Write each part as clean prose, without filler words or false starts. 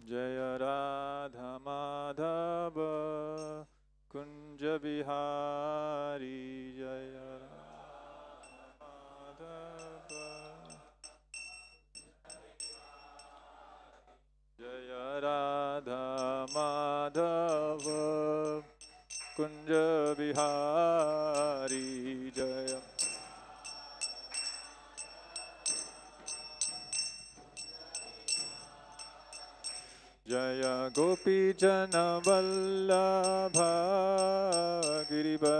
जय राधा माधव कुंज बिहारी जय राधा माधव जय राधा माधव कुंज बिहारी जय जय गोपी जन वल्लभ गिरिवरधारी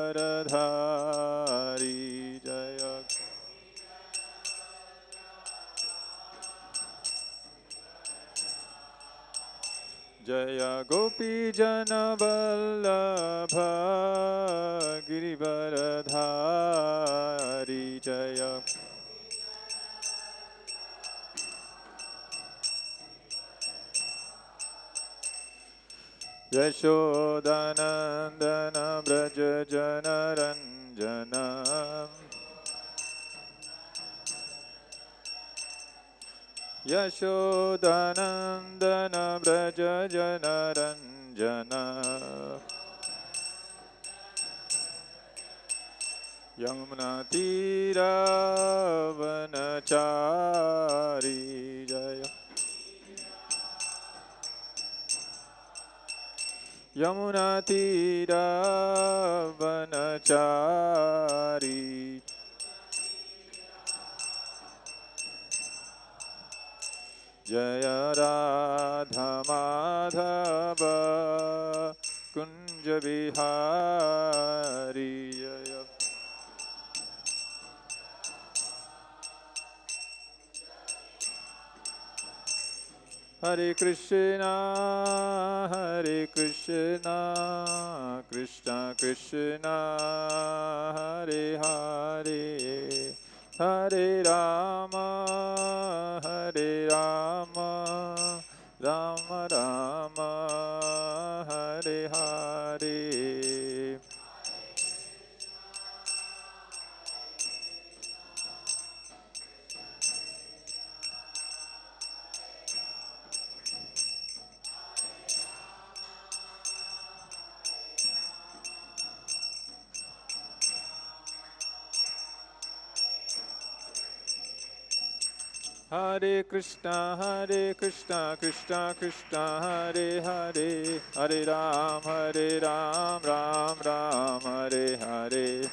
जय जय गोपी जन वल्लभ गिरिवरधारी जय यशोदानंदन व्रज जनरंजन यशोदानंदन व्रज जनरंजन यमुना तीरावनचारी जय यमुना तीरावनचारी जय राधा माधव कुंज बिहारी जय Hare Krishna Krishna Krishna Hare Hare Hare Rama Rama Rama Hare Hare Hare Krishna Krishna Krishna Hare Hare Hare Ram Ram Ram Hare Hare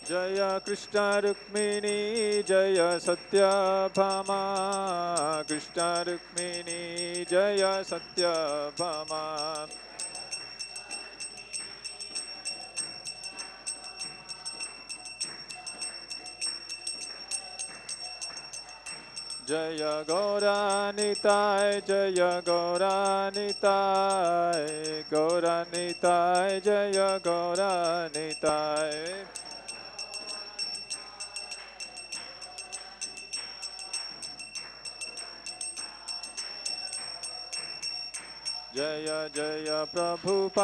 Jaya Krishna Rukmini Jaya Satyabhama Krishna Rukmini Jaya Satyabhama Jaya Gauranitai Jaya Gauranitai Gauranitai Jaya Gauranitai Jaya Jaya Prabhupada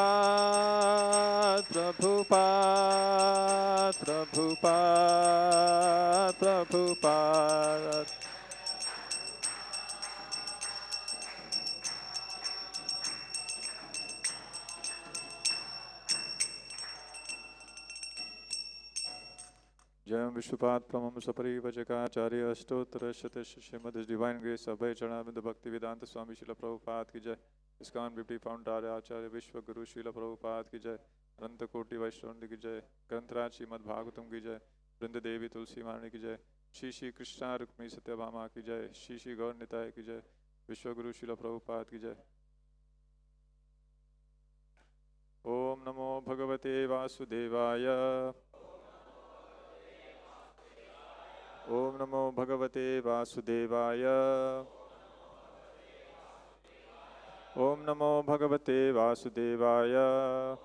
Prabhupada Prabhupada Prabhupada Jayam Vishwapad Pramam Sapari Vajakaacharya Ashtottara Shatash Srimad His Divine Grace Abhay Charanabinda Bhakti Vedanta Swami Srila Prabhupada ki jai ISKCON Beauty Founder Acharya Vishwa Guru Srila Prabhupada ki jai Ananta Koti Vaishnavandi ki jai Granthiraj Srimad Bhagavatam ki jai Vrinda Devi Tulsi Mani ki jai Shri Shri Krishna Rukmini Satyabhama ki jai Shri Shri Gaur Nitai ki jai Vishwa Guru Srila Prabhupada ki jai Om Namo Bhagavate Vasudevaya Om Namo Bhagavate Vasudevaya Om Namo Bhagavate Vasudevaya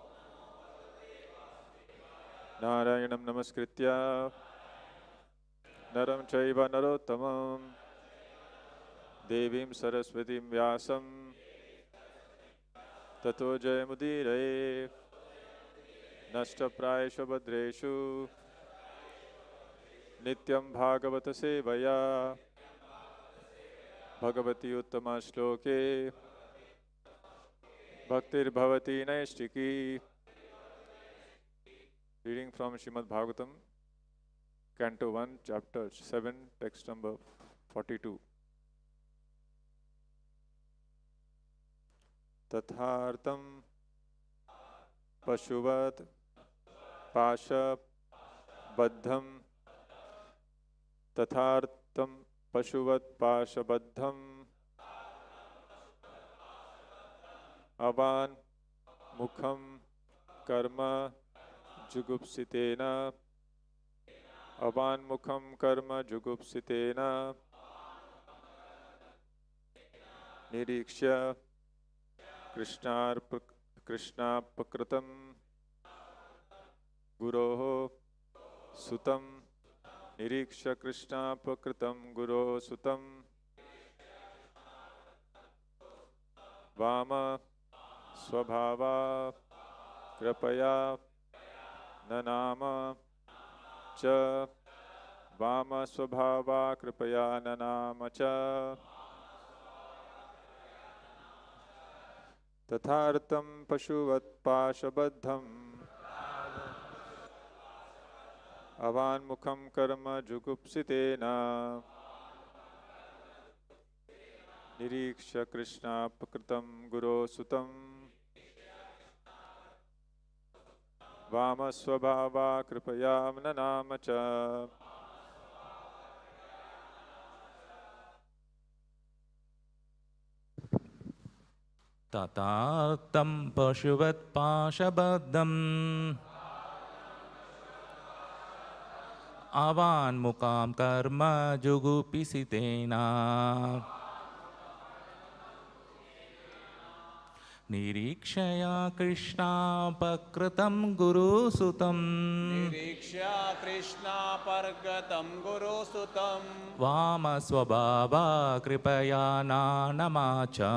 Narayanam Namaskritya Naram Chaiva Narottamam Devim Saraswatim Vyasam Tato Jayamudire नष्टप्रायेषु भद्रेषु नित्यं भागवत सेवया भगवती उत्तम श्लोके भक्तिर्भवती नैष्टिकी. Reading from Srimad Bhagavatam, Canto 1, Chapter 7, text number 42. Tathartam Pashuvat Pasha Baddham Tathartam Pashuvat Pasha Baddham Avan Mukham Karma Jugupsitena Avan Mukham Karma Jugupsitena Nirikshya Krishna Pakritam Guroho Sutam Niriksha Krishna Pakritam Guro Sutam Vama Swabhava Kripaya Nanama Cha Vama Swabhava Kripaya Nanama Cha Tathartam Pashuvat Pashabaddham Avan Mukham Karma Jugupsitena Niriksha Krishna Pakritam Guro Sutam Vama Swabhava Kripaya Nanama Cha. Tatartam Pashuvat Pashabaddham Avan Mukam Karma Jugupisitena Nirikshaya Krishna Pakritam Guru Sutam Nirikshya Krishna Pargatam Guru Sutam Vama Swabhava Kripaya Nanamacha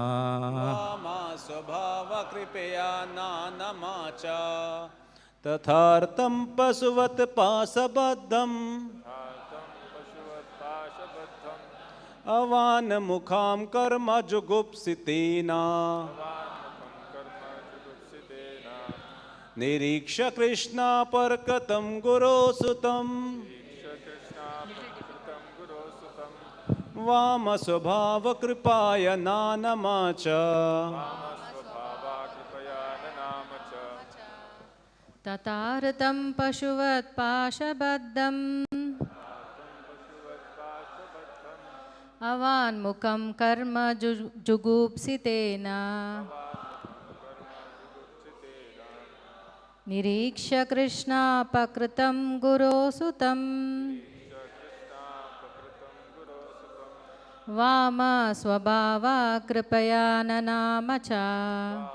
Vama Swabhava Kripaya Nanamacha Tathartam Pasuvat Pasabaddham Avan Mukham Karma Jugupsitena Niriksha Krishna Parkatam Guru Sutam Vama Swabhava Kripaya Nanamacha Tataratam Pashuvat Pashabaddham Avan Mukham Karma Jugupsitena Niriksha Krishna Pakritam Guru Sutam Vama Swabhava Kripaya Nanamacha.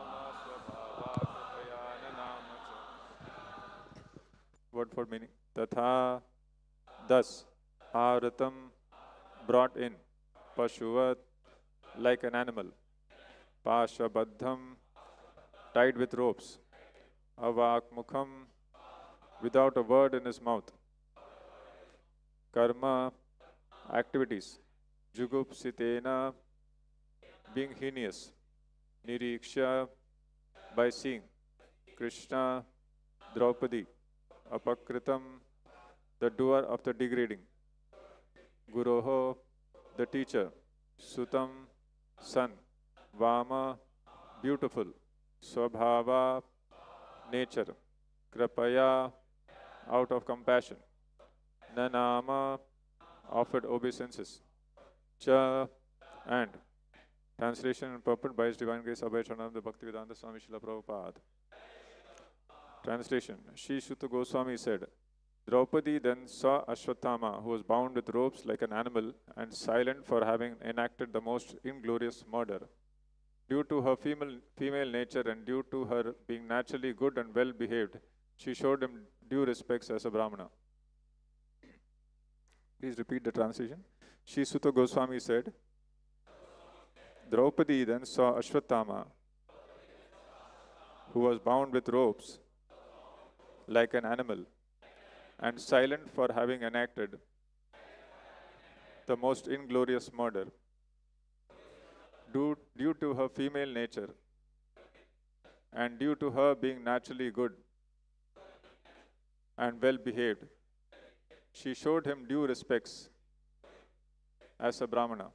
Word for meaning. Tatha, thus, Aratam, brought in, Pashuvat, like an animal, Pashabaddham, tied with ropes, Avak Mukham, without a word in his mouth, Karma, activities, Jugupsitena, being heinous, Niriksha, by seeing, Krishna, Draupadi, Apakritam, the doer of the degrading, Guroho, the teacher, Sutam, son, Vama, beautiful, Swabhava, nature, Kripaya, out of compassion, Nanama, offered obeisances, Cha, and. Translation and purport by His Divine Grace Abhay Charanam, the Bhaktivedanta Swami Srila Prabhupada. Translation. Sri Sutta Goswami said, Draupadi then saw Ashwatthama, who was bound with ropes like an animal and silent for having enacted the most inglorious murder. Due to her female nature and due to her being naturally good and well behaved, she showed him due respects as a Brahmana. Please repeat the translation. Sri Sutta Goswami said, Draupadi then saw Ashwatthama, who was bound with ropes like an animal, and silent for having enacted the most inglorious murder, due to her female nature and due to her being naturally good and well behaved, she showed him due respects as a Brahmana.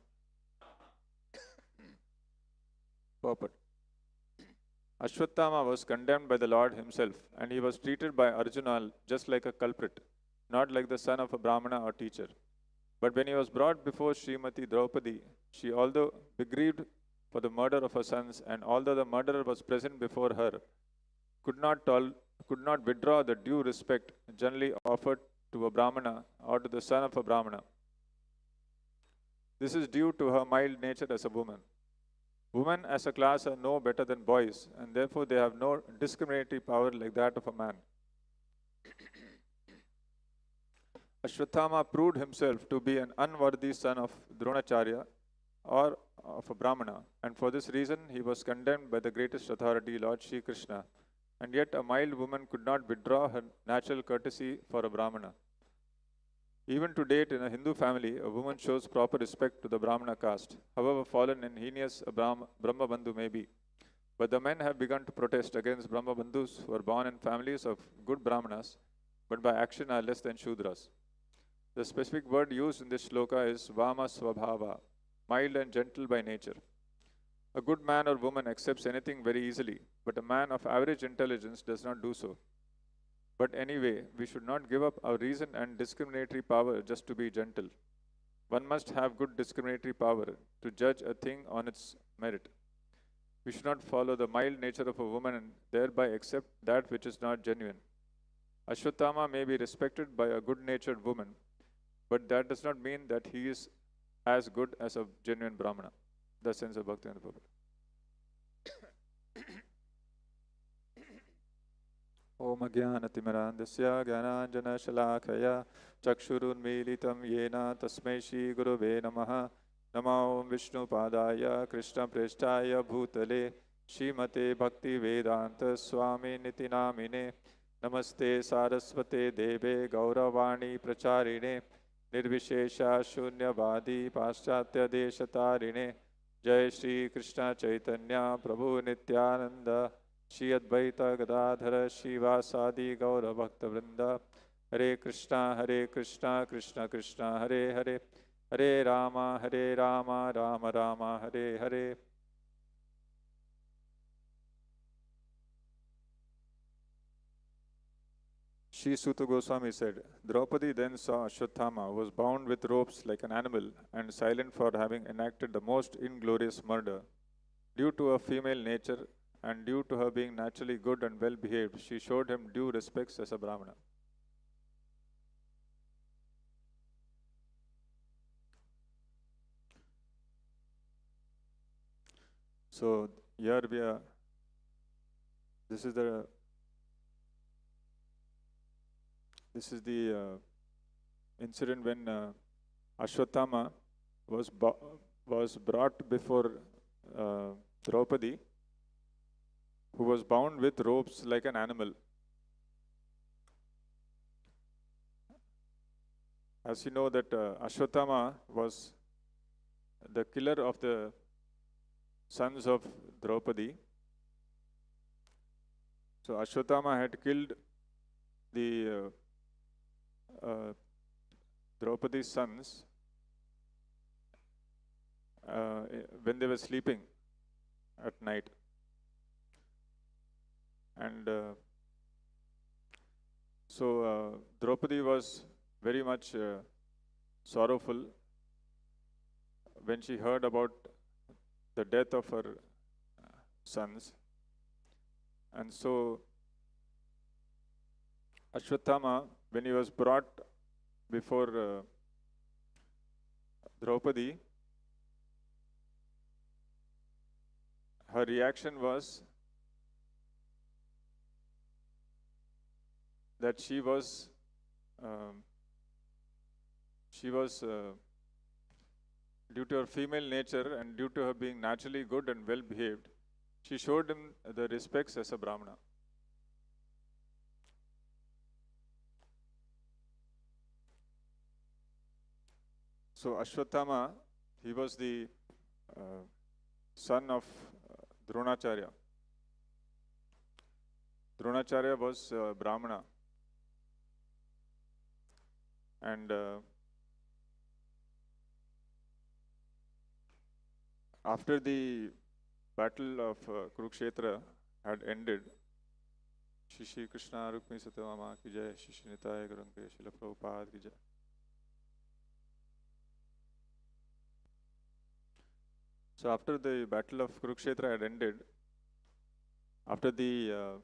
Purport. Ashwatthama was condemned by the Lord himself, and he was treated by Arjuna just like a culprit, not like the son of a Brahmana or teacher. But when he was brought before Srimati Draupadi, she, although begrieved for the murder of her sons, and although the murderer was present before her, could not withdraw the due respect generally offered to a Brahmana or to the son of a Brahmana. This is due to her mild nature as a woman. Women as a class are no better than boys, and therefore they have no discriminatory power like that of a man. Ashwatthama proved himself to be an unworthy son of Dronacharya or of a Brahmana, and for this reason he was condemned by the greatest authority, Lord Sri Krishna. And yet a mild woman could not withdraw her natural courtesy for a Brahmana. Even to date, in a Hindu family, a woman shows proper respect to the Brahmana caste, however fallen and heinous a Brahmabandhu may be. But the men have begun to protest against Brahmabandhus who are born in families of good Brahmanas, but by action are less than Shudras. The specific word used in this shloka is Vama Swabhava, mild and gentle by nature. A good man or woman accepts anything very easily, but a man of average intelligence does not do so. But anyway, we should not give up our reason and discriminatory power just to be gentle. One must have good discriminatory power to judge a thing on its merit. We should not follow the mild nature of a woman and thereby accept that which is not genuine. Ashwatthama may be respected by a good-natured woman, but that does not mean that he is as good as a genuine Brahmana. The sense of Bhakti and Prabhupada. Om Jnanatimirandasya Jnananjana Shalakaya Chakshurunmilitam Yena Tasmai Shri Gurave Namaha Namo Om Vishnu Padaya Krishna Preshtaya Bhutale Shrimate Bhakti Vedanta Swami Niti Namine Namaste Saraswate Deve Gauravani Pracharine Nirvishesha Shunyavadi Paschatya Deshatarine Jai Shri Krishna Chaitanya Prabhu Nityananda Shri Advaita Gadadhara Shivasadi Gaura Bhakta Vrinda Hare Krishna Krishna Krishna Hare Hare Hare Rama Rama Rama Hare Hare. Shri Suta Goswami said, Draupadi then saw Ashwatthama was bound with ropes like an animal and silent for having enacted the most inglorious murder. Due to her female nature and due to her being naturally good and well behaved, she showed him due respects as a Brahmana. So here we are. This is the incident when Ashwatthama was brought before Draupadi, who was bound with ropes like an animal. As you know that Ashwatthama was the killer of the sons of Draupadi. So Ashwatthama had killed the Draupadi's sons when they were sleeping at night. And so Draupadi was very much sorrowful when she heard about the death of her sons. And so Ashwatthama, when he was brought before Draupadi, her reaction was that she was due to her female nature and due to her being naturally good and well behaved, she showed him the respects as a Brahmana. So Ashwatthama, he was the son of Dronacharya. Dronacharya was Brahmana. And after the battle of Kurukshetra had ended, Shri Krishna Rukmi Satyabhama ki jai, Shri Nitaya Gauranga Srila Prabhupada ki jai. So after the battle of Kurukshetra had ended, after the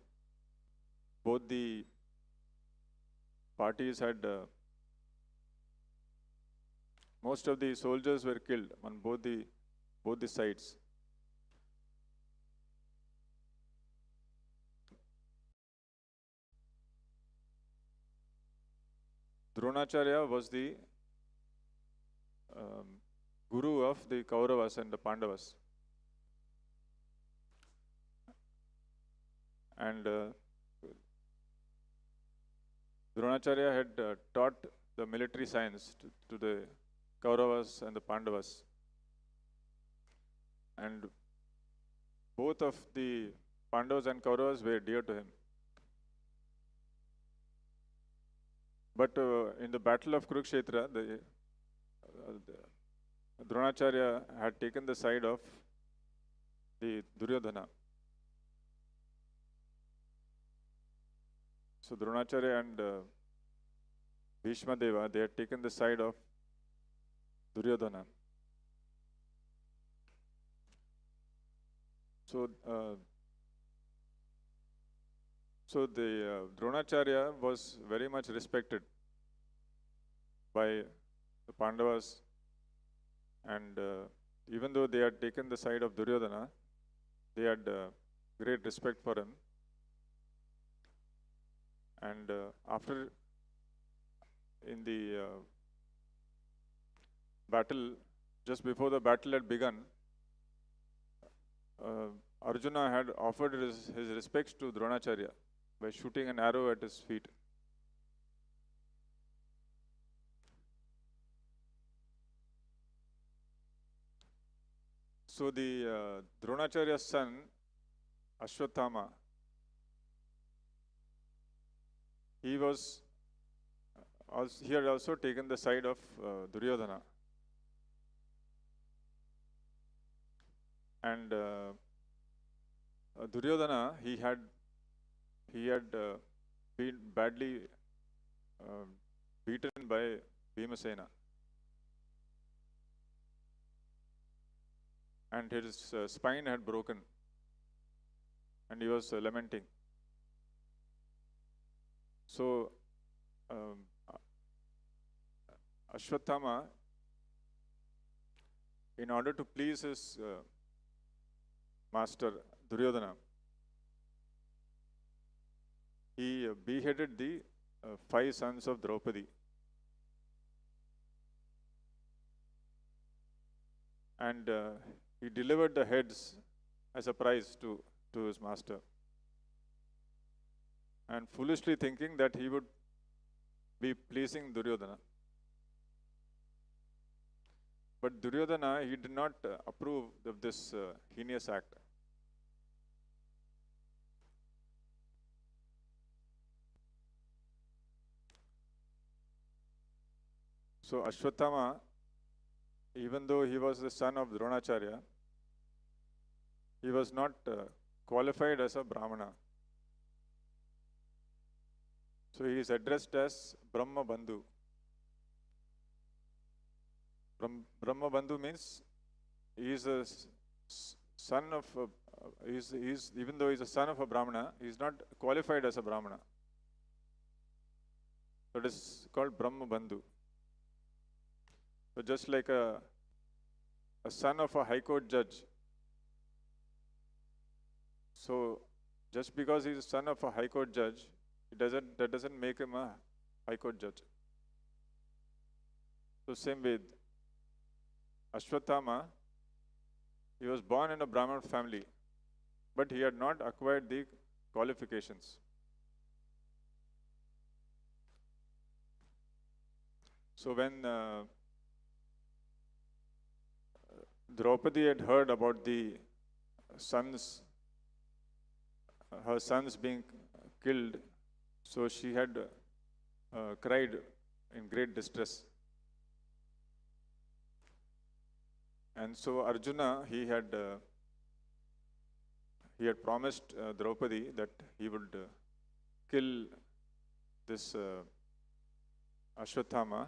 both the parties had most of the soldiers were killed on both the sides. Dronacharya was the guru of the Kauravas and the Pandavas. And Dronacharya had taught the military science to the Kauravas and the Pandavas. And both of the Pandavas and Kauravas were dear to him. But in the battle of Kurukshetra, the Dronacharya had taken the side of the Duryodhana. So Dronacharya and Bhishma Deva, they had taken the side of Duryodhana. So the Dronacharya was very much respected by the Pandavas, and even though they had taken the side of Duryodhana, they had great respect for him. And after in the battle, just before the battle had begun, Arjuna had offered his respects to Dronacharya by shooting an arrow at his feet. So the Dronacharya's son, Ashwatthama, he had also taken the side of Duryodhana. And Duryodhana, he had been badly beaten by Bhimasena. And his spine had broken, and he was lamenting. So Ashwatthama, in order to please his master Duryodhana, he beheaded the 5 sons of Draupadi. And he delivered the heads as a prize to his master. And foolishly thinking that he would be pleasing Duryodhana. But Duryodhana, he did not approve of this heinous act. So Ashwatthama, even though he was the son of Dronacharya, he was not qualified as a Brahmana. So he is addressed as Brahma Bandhu. Brahma Bandhu means he is a son of even though he is a son of a Brahmana, he is not qualified as a Brahmana. So it is called Brahma Bandhu. So just like a son of a High Court judge. So just because he is a son of a High Court judge, that doesn't make him a High Court judge. So same with Ashwatthama, he was born in a Brahmin family, but he had not acquired the qualifications. So when Draupadi had heard about the sons, her sons being killed, so she had cried in great distress. And so Arjuna, he had promised Draupadi that he would kill this Ashwathama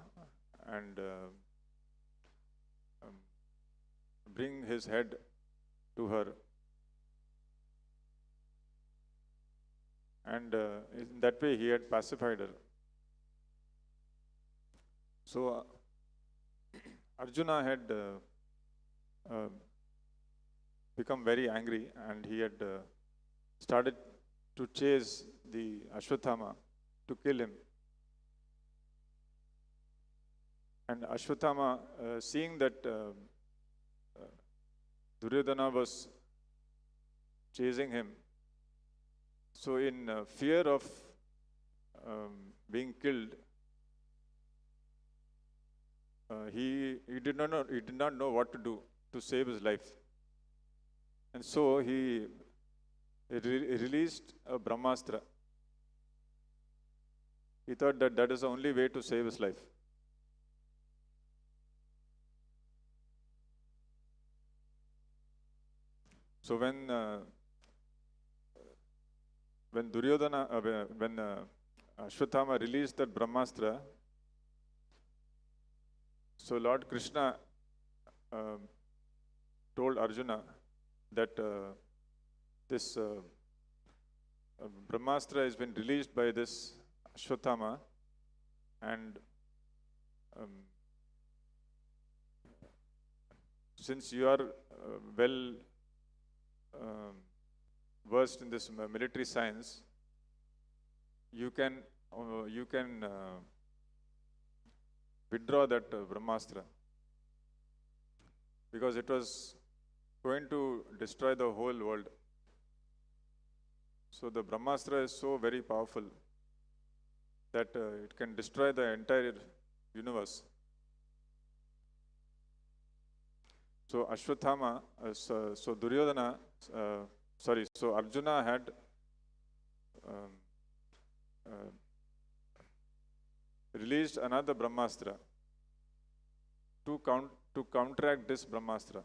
and um, bring his head to her. And in that way he had pacified her. So Arjuna had become very angry, and he had started to chase the Ashwathama to kill him. And Ashwathama, seeing that Duryodhana was chasing him, so in fear of being killed, he did not know what to do to save his life. And so he released a Brahmastra. He thought that that is the only way to save his life. So when Duryodhana, when Ashwathama released that Brahmastra, so Lord Krishna told Arjuna that this Brahmastra has been released by this Ashwathama, and since you are well versed in this military science, you can withdraw that Brahmastra, because it was going to destroy the whole world. So the Brahmastra is so very powerful that it can destroy the entire universe. So Ashwathama, so Duryodhana, so Arjuna had released another Brahmastra to counteract this Brahmastra.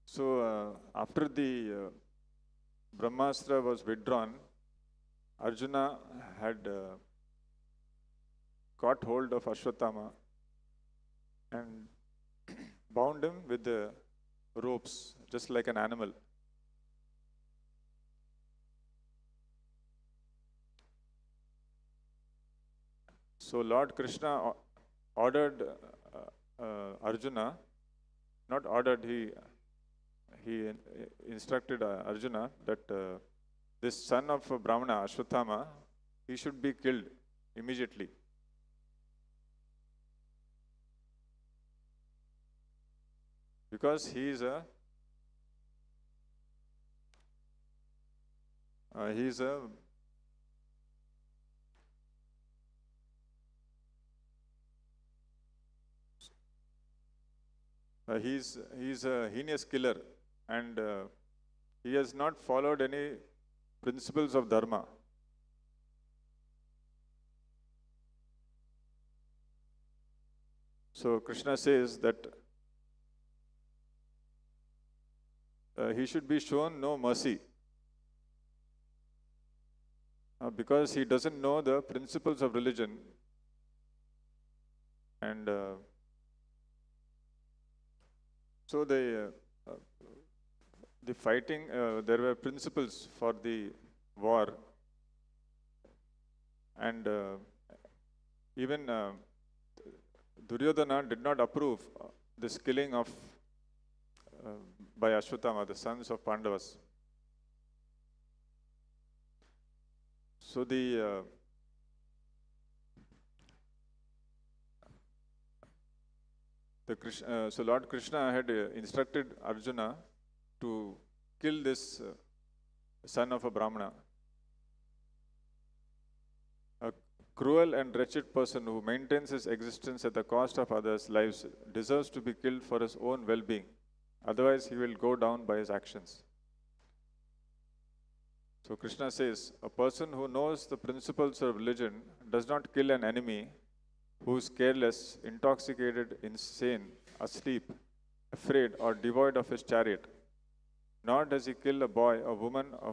So after the Brahmastra was withdrawn, Arjuna had caught hold of Ashwathama and bound him with the ropes, just like an animal. So Lord Krishna ordered Arjuna, not ordered, he instructed Arjuna that this son of Brahmana, Ashwathama, he should be killed immediately. Because he is a he's a heinous killer, and he has not followed any principles of dharma. So Krishna says that he should be shown no mercy, because he doesn't know the principles of religion, and so the fighting, there were principles for the war, and even Duryodhana did not approve this killing of by Ashwathama, the sons of Pandavas. So so Lord Krishna had instructed Arjuna to kill this son of a Brahmana. A cruel and wretched person who maintains his existence at the cost of others' lives deserves to be killed for his own well-being. Otherwise, he will go down by his actions. So Krishna says, a person who knows the principles of religion does not kill an enemy who is careless, intoxicated, insane, asleep, afraid, or devoid of his chariot. Nor does he kill a boy, a woman, a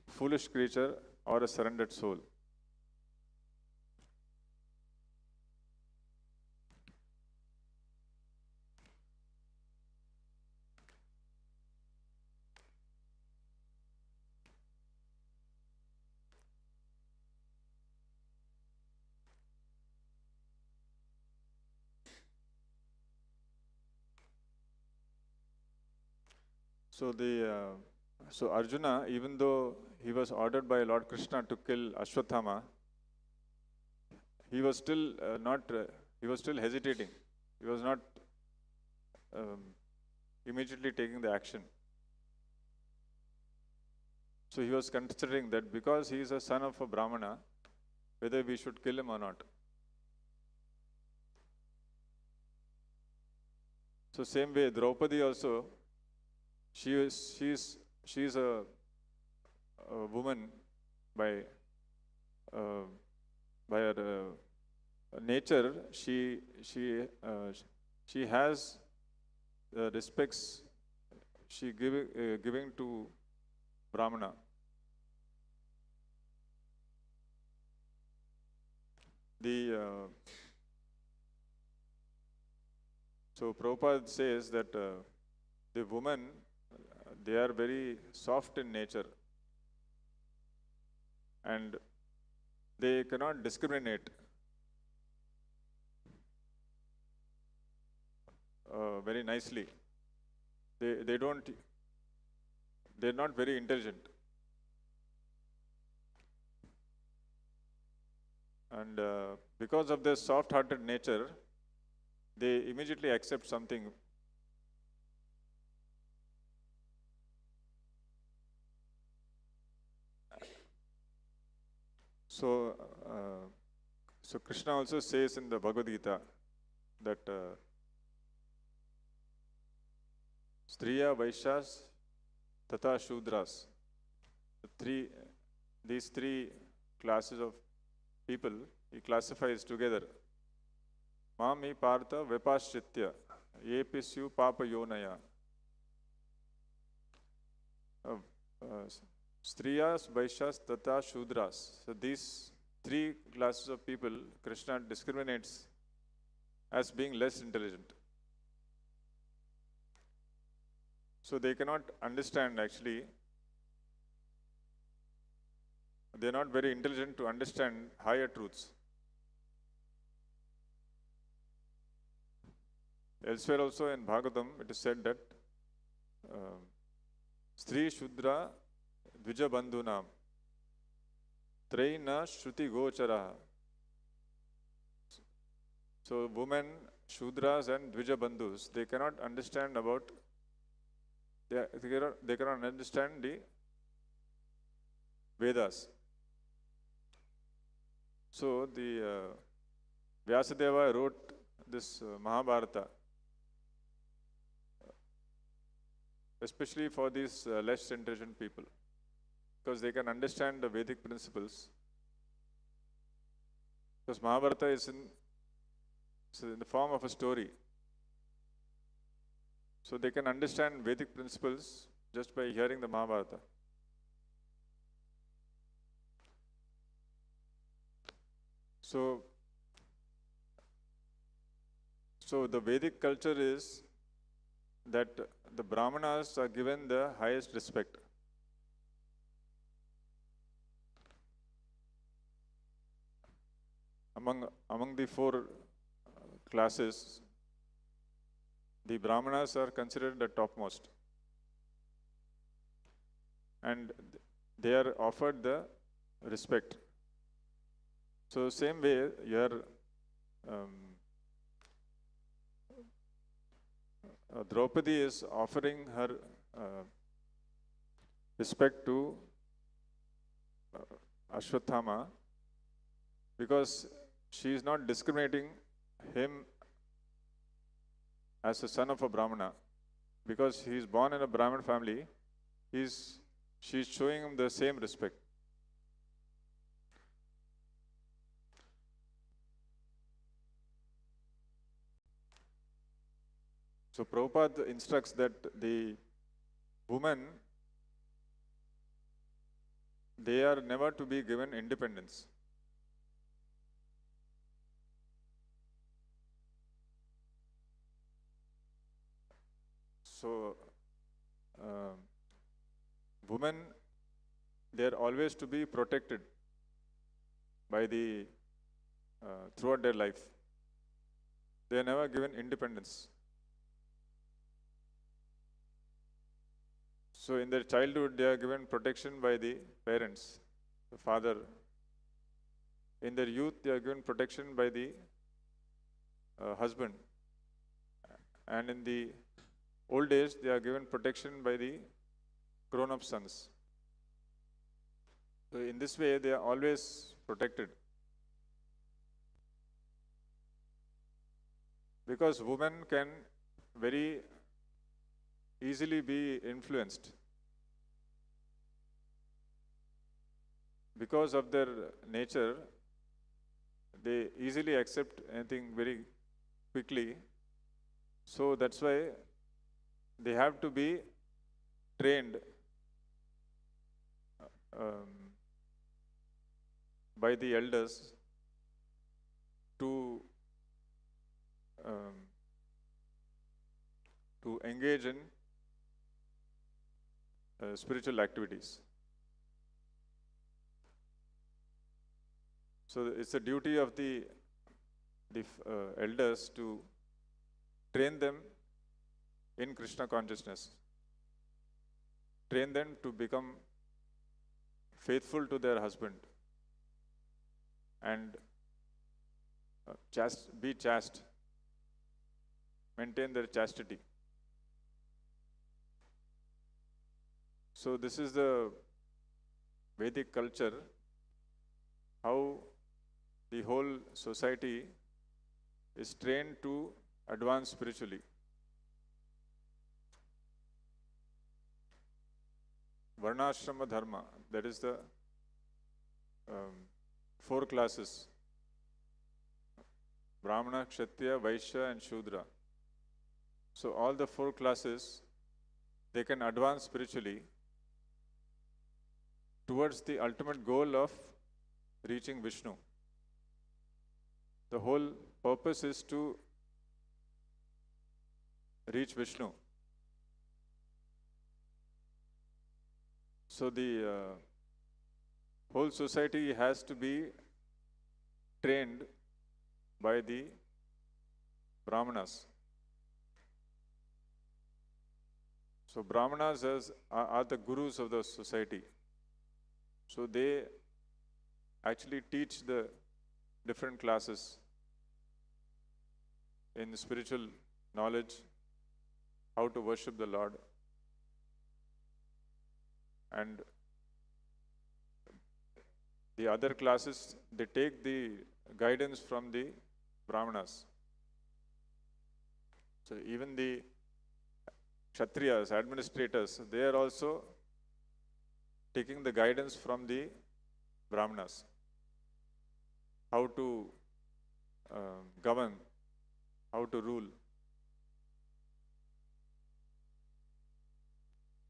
foolish creature, or a surrendered soul. So Arjuna, even though he was ordered by Lord Krishna to kill Ashwathama, he was still he was still hesitating. He was not immediately taking the action. So he was considering that because he is a son of a Brahmana, whether we should kill him or not. So same way, Draupadi also, she is a woman by her nature. She has respects she giving to Brahmana. So Prabhupada says that the women, they are very soft in nature and they cannot discriminate very nicely. They're not very intelligent. And because of their soft-hearted nature, they immediately accept something. So Krishna also says in the Bhagavad Gita that Striya, Vaishyas, Tata Shudras, these three classes of people, he classifies together. Mami Partha Vipaschitya, Yepisyu Papa Yonaya. Striyas, Vaishyas, Tata Shudras. So these three classes of people, Krishna discriminates as being less intelligent. So they cannot understand actually. They are not very intelligent to understand higher truths. Elsewhere also in Bhagavatam, it is said that Stri Shudra Dvija Bandhunam Traina Shruti Gochara. So women, Shudras and Dvija Bandhus, they cannot understand about, they cannot understand the Vedas. So the Vyasadeva wrote this Mahabharata, especially for these less intelligent people, because they can understand the Vedic principles. Because Mahabharata is in the form of a story. So they can understand Vedic principles just by hearing the Mahabharata. So the Vedic culture is that the Brahmanas are given the highest respect. Among the four classes, the Brahmanas are considered the topmost. And they are offered the respect. So same way, your Draupadi is offering her respect to Ashwathama, because she is not discriminating him as a son of a Brahmana. Because he is born in a Brahmin family, she is showing him the same respect. So Prabhupada instructs that the women, they are never to be given independence. So women, they are always to be protected by the throughout their life. They are never given independence. So in their childhood, they are given protection by the parents, the father. In their youth, they are given protection by the husband. And in the old age, they are given protection by the grown-up sons. So in this way, they are always protected. Because women can very easily be influenced. Because of their nature, they easily accept anything very quickly. So that's why they have to be trained by the elders to engage in spiritual activities. So it's the duty of the elders to train them in Krishna consciousness, train them to become faithful to their husband and be chaste, maintain their chastity. So this is the Vedic culture, how the whole society is trained to advance spiritually. Varnashrama dharma, that is the 4 classes: Brahmana, Kshatriya, Vaishya and Shudra. So all the 4 classes, they can advance spiritually towards the ultimate goal of reaching Vishnu. The whole purpose is to reach Vishnu. So the whole society has to be trained by the Brahmanas. So Brahmanas are the gurus of the society. So they actually teach the different classes in spiritual knowledge, how to worship the Lord. And the other classes, they take the guidance from the Brahmanas. So even the Kshatriyas, administrators, they are also taking the guidance from the Brahmanas. How to govern, how to rule.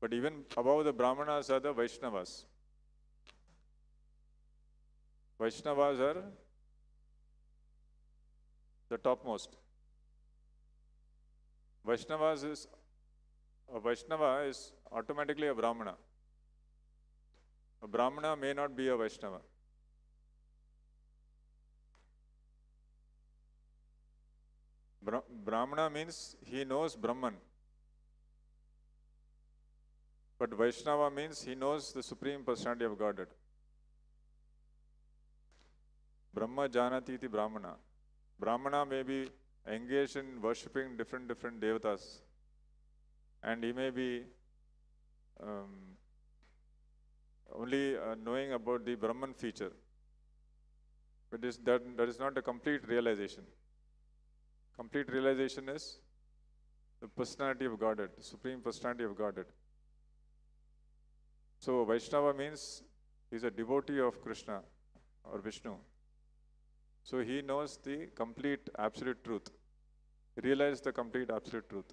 But even above the Brahmanas are the Vaishnavas. Vaishnavas are the topmost. Vaishnava is automatically a Brahmana. A Brahmana may not be a Vaishnava. Brahmana means he knows Brahman. But Vaishnava means he knows the Supreme Personality of Godhead. Brahma janati iti Brahmana. Brahmana may be engaged in worshipping different devatas. And he may be only knowing about the Brahman feature. But that is not a complete realization. Complete realization is the personality of Godhead, the Supreme Personality of Godhead. So Vaishnava means he is a devotee of Krishna or Vishnu. So he knows the complete absolute truth. He realizes the complete absolute truth.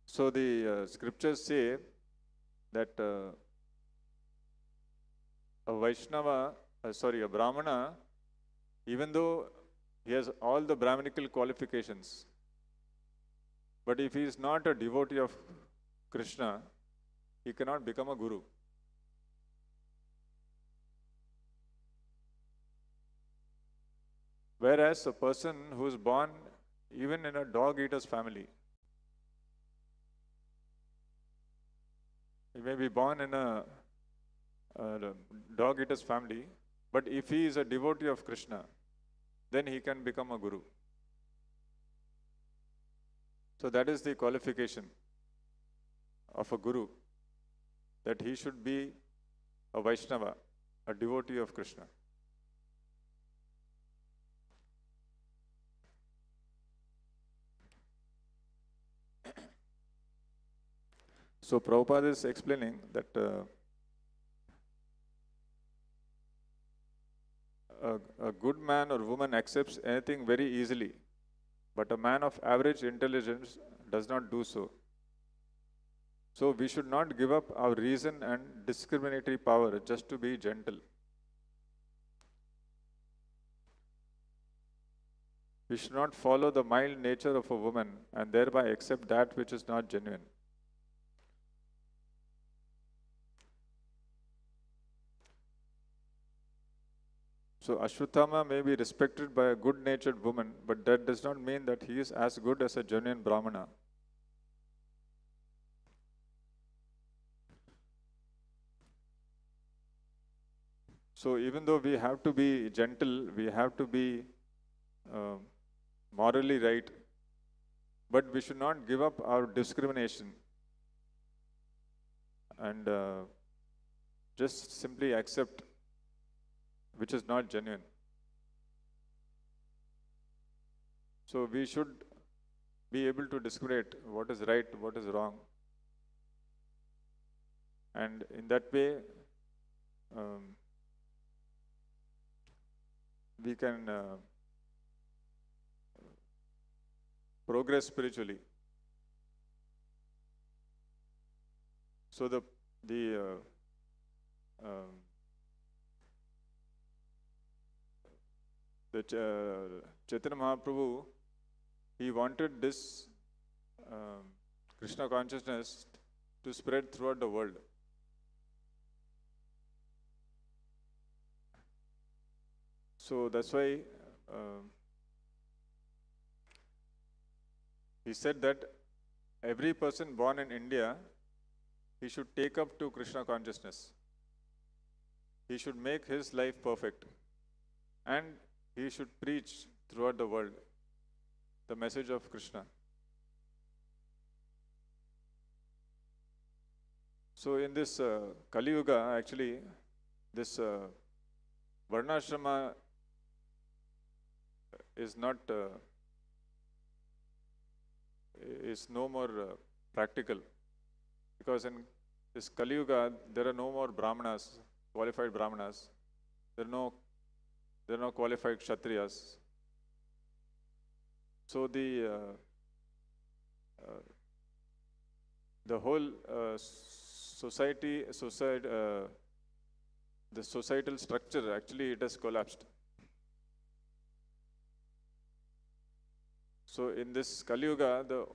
So the scriptures say that a Brahmana, even though he has all the Brahminical qualifications, but if he is not a devotee of Krishna, he cannot become a guru. Whereas a person who is born even in a dog eater's family, he may be born in a dog eater's family, but if he is a devotee of Krishna, then he can become a guru. So that is the qualification of a guru, that he should be a Vaishnava, a devotee of Krishna. So Prabhupada is explaining that a good man or woman accepts anything very easily, but a man of average intelligence does not do so. So we should not give up our reason and discriminatory power just to be gentle. We should not follow the mild nature of a woman and thereby accept that which is not genuine. So Ashwatthama may be respected by a good-natured woman, but that does not mean that he is as good as a genuine Brahmana. So even though we have to be gentle, we have to be morally right, but we should not give up our discrimination and just simply accept which is not genuine. So we should be able to discriminate what is right, what is wrong. And in that way, we can progress spiritually. So the Chaitanya Mahaprabhu, he wanted this Krishna consciousness to spread throughout the world. So that's why he said that every person born in India, he should take up to Krishna consciousness. He should make his life perfect. And he should preach throughout the world the message of Krishna. So in this Kali Yuga, actually, this Varnashrama is not, is no more practical. Because in this Kali Yuga, there are no more Brahmanas, qualified Brahmanas. There are no qualified Kshatriyas. So the whole the societal structure, actually it has collapsed. So in this Kali Yuga, the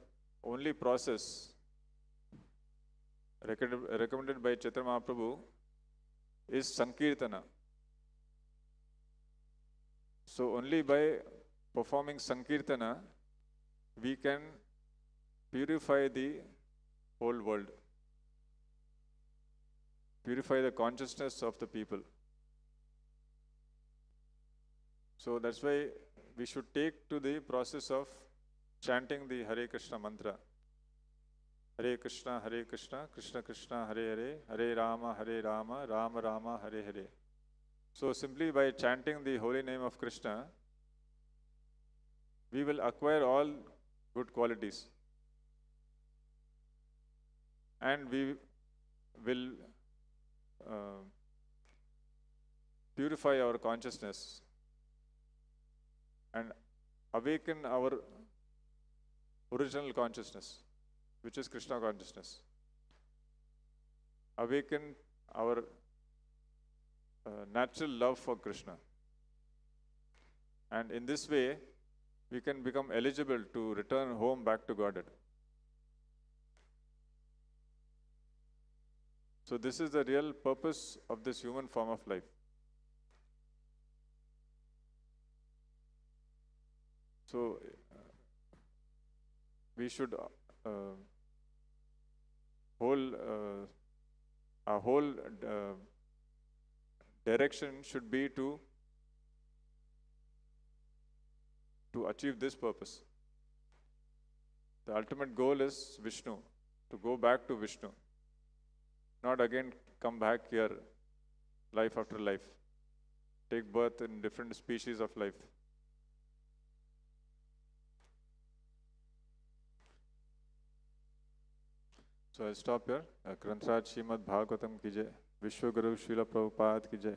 only process recommended by Chaitanya Mahaprabhu is Sankirtana. So only by performing Sankirtana, we can purify the whole world, purify the consciousness of the people. So that's why we should take to the process of chanting the Hare Krishna mantra Hare Krishna, Krishna Krishna, Hare Hare, Hare Rama, Rama Rama, Hare Hare. So simply by chanting the holy name of Krishna, we will acquire all good qualities. And we will purify our consciousness and awaken our original consciousness, which is Krishna consciousness. Awaken our natural love for Krishna. And in this way, we can become eligible to return home back to Godhead. So this is the real purpose of this human form of life. So we should our whole direction should be to achieve this purpose. The ultimate goal is Vishnu, to go back to Vishnu. Not again come back here life after life, take birth in different species of life. So I'll stop here. Granth Raj Srimad Bhagavatam ki jai. Vishwa Guru Srila Prabhupada ki jai.